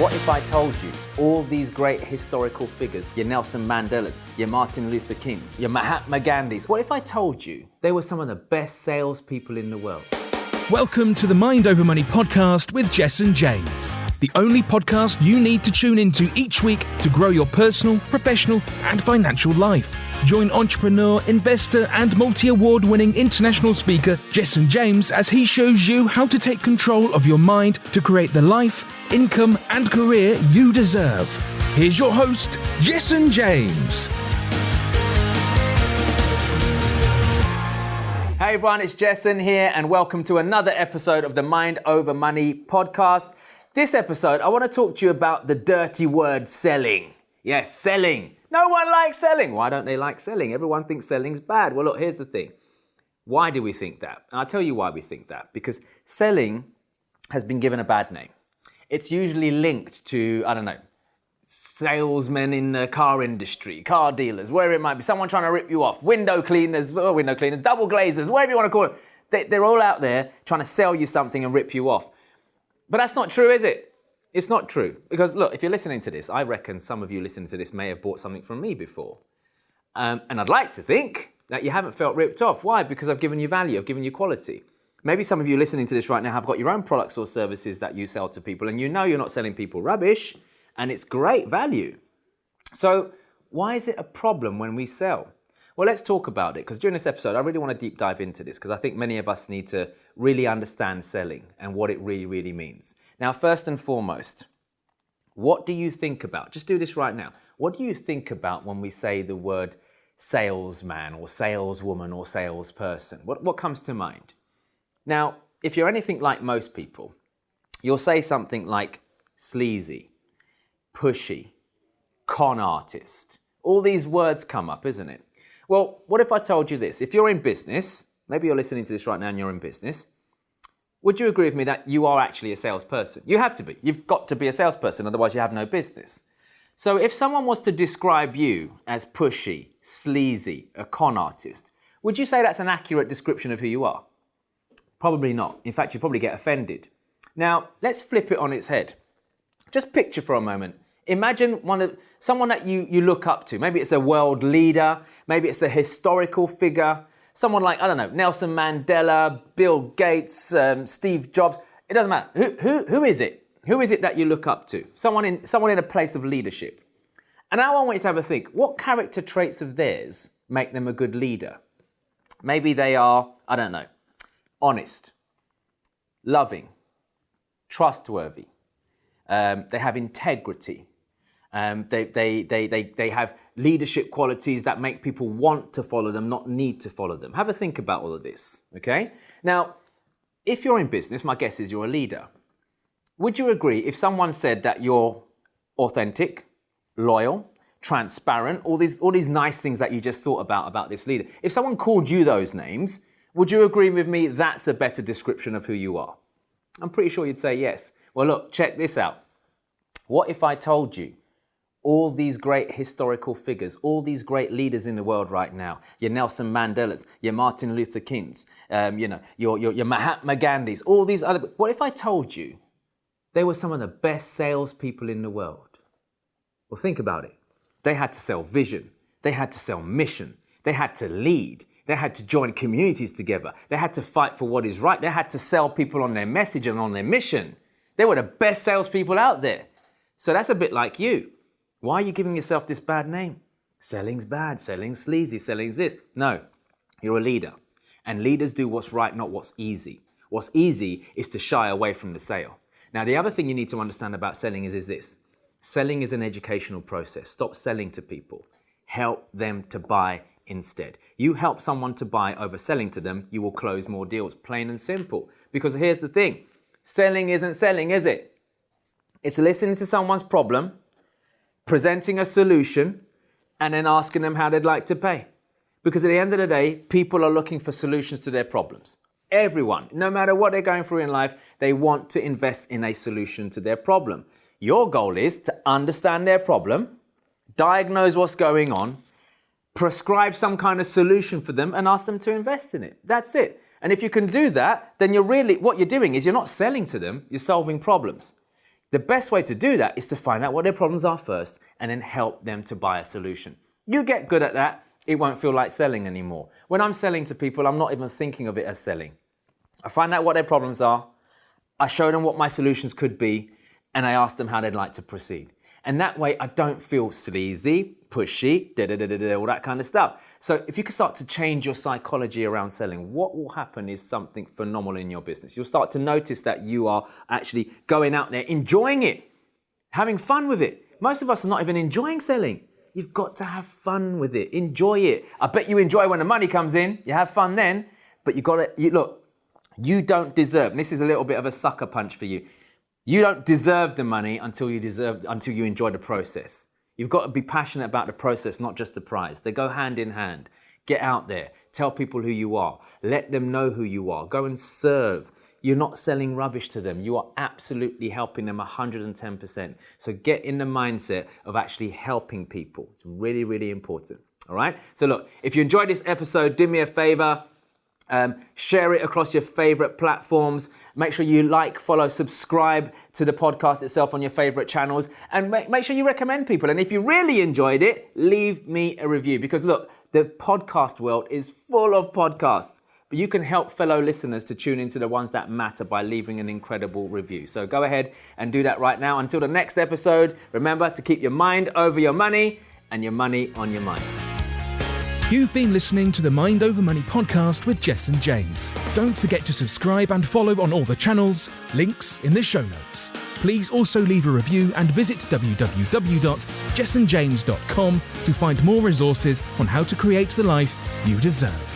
What if I told you all these great historical figures, your Nelson Mandelas, your Martin Luther Kings, your Mahatma Gandhis, what if I told you they were some of the best salespeople in the world? Welcome to the Mind Over Money podcast with Jessen James, the only podcast you need to tune into each week to grow your personal, professional, and financial life. Join entrepreneur, investor, and multi-award-winning international speaker Jessen James as he shows you how to take control of your mind to create the life, income, and career you deserve. Here's your host, Jessen James. Hey everyone, it's Jessen here, and welcome to another episode of the Mind Over Money podcast. This episode, I want to talk to you about the dirty word selling. Yes, selling. No one likes selling. Why don't they like selling? Everyone thinks selling's bad. Well, look, here's the thing. Why do we think that? And I'll tell you why we think that. Because selling has been given a bad name. It's usually linked to, salesmen in the car industry, car dealers, wherever it might be, someone trying to rip you off, window cleaners, double glazers, whatever you want to call it. They're all out there trying to sell you something and rip you off. But that's not true, is it? It's not true. Because look, if you're listening to this, I reckon some of you listening to this may have bought something from me before. And I'd like to think that you haven't felt ripped off. Why? Because I've given you value, I've given you quality. Maybe some of you listening to this right now have got your own products or services that you sell to people, and you know you're not selling people rubbish, and it's great value. So why is it a problem when we sell? Well, let's talk about it, because during this episode, I really want to deep dive into this, because I think many of us need to really understand selling and what it really, really means. Now, first and foremost, what do you think about? Just do this right now. What do you think about when we say the word salesman or saleswoman or salesperson? What comes to mind? Now, if you're anything like most people, you'll say something like sleazy, pushy, con artist. All these words come up, isn't it? Well, what if I told you this? If you're in business, maybe you're listening to this right now and you're in business, would you agree with me that you are actually a salesperson? You have to be. You've got to be a salesperson, otherwise you have no business. So if someone was to describe you as pushy, sleazy, a con artist, would you say that's an accurate description of who you are? Probably not. In fact, you'd probably get offended. Now, let's flip it on its head. Just picture for a moment. Imagine someone that you look up to. Maybe it's a world leader. Maybe it's a historical figure. Someone like, Nelson Mandela, Bill Gates, Steve Jobs. It doesn't matter. Who is it? Who is it that you look up to? Someone in a place of leadership. And now I want you to have a think. What character traits of theirs make them a good leader? Maybe they are, honest, loving, trustworthy. They have integrity. They have leadership qualities that make people want to follow them, not need to follow them. Have a think about all of this, okay? Now, if you're in business, my guess is you're a leader. Would you agree if someone said that you're authentic, loyal, transparent, all these nice things that you just thought about this leader? If someone called you those names, would you agree with me that's a better description of who you are? I'm pretty sure you'd say yes. Well, look, check this out. What if I told you all these great historical figures, all these great leaders in the world right now, your Nelson Mandelas, your Martin Luther Kings, your Mahatma Gandhis, all these other... What if I told you they were some of the best salespeople in the world? Well, think about it. They had to sell vision. They had to sell mission. They had to lead. They had to join communities together. They had to fight for what is right. They had to sell people on their message and on their mission. They were the best salespeople out there. So that's a bit like you. Why are you giving yourself this bad name? Selling's bad, selling's sleazy, selling's this. No, you're a leader. And leaders do what's right, not what's easy. What's easy is to shy away from the sale. Now, the other thing you need to understand about selling is this. Selling is an educational process. Stop selling to people. Help them to buy instead. You help someone to buy over selling to them, you will close more deals, plain and simple. Because here's the thing. Selling isn't selling, is it? It's listening to someone's problem, presenting a solution, and then asking them how they'd like to pay. Because at the end of the day, people are looking for solutions to their problems. Everyone, no matter what they're going through in life, they want to invest in a solution to their problem. Your goal is to understand their problem, diagnose what's going on, prescribe some kind of solution for them, and ask them to invest in it. That's it. And if you can do that, then what you're doing is you're not selling to them, you're solving problems. The best way to do that is to find out what their problems are first and then help them to buy a solution. You get good at that, it won't feel like selling anymore. When I'm selling to people, I'm not even thinking of it as selling. I find out what their problems are, I show them what my solutions could be, and I ask them how they'd like to proceed. And that way I don't feel sleazy, pushy, all that kind of stuff. So if you can start to change your psychology around selling, what will happen is something phenomenal in your business. You'll start to notice that you are actually going out there, enjoying it, having fun with it. Most of us are not even enjoying selling. You've got to have fun with it, enjoy it. I bet you enjoy when the money comes in, you have fun then, but look, you don't deserve, and this is a little bit of a sucker punch for you. You don't deserve the money until you enjoy the process. You've got to be passionate about the process, not just the prize. They go hand in hand. Get out there. Tell people who you are. Let them know who you are. Go and serve. You're not selling rubbish to them. You are absolutely helping them 110%. So get in the mindset of actually helping people. It's really, really important. All right? So look, if you enjoyed this episode, do me a favor. Share it across your favorite platforms. Make sure you like, follow, subscribe to the podcast itself on your favorite channels, and make sure you recommend people. And if you really enjoyed it, leave me a review, because look, the podcast world is full of podcasts, but you can help fellow listeners to tune into the ones that matter by leaving an incredible review. So go ahead and do that right now. Until the next episode, remember to keep your mind over your money and your money on your mind. You've been listening to the Mind Over Money podcast with Jessen James. Don't forget to subscribe and follow on all the channels, links in the show notes. Please also leave a review and visit www.jessenjames.com to find more resources on how to create the life you deserve.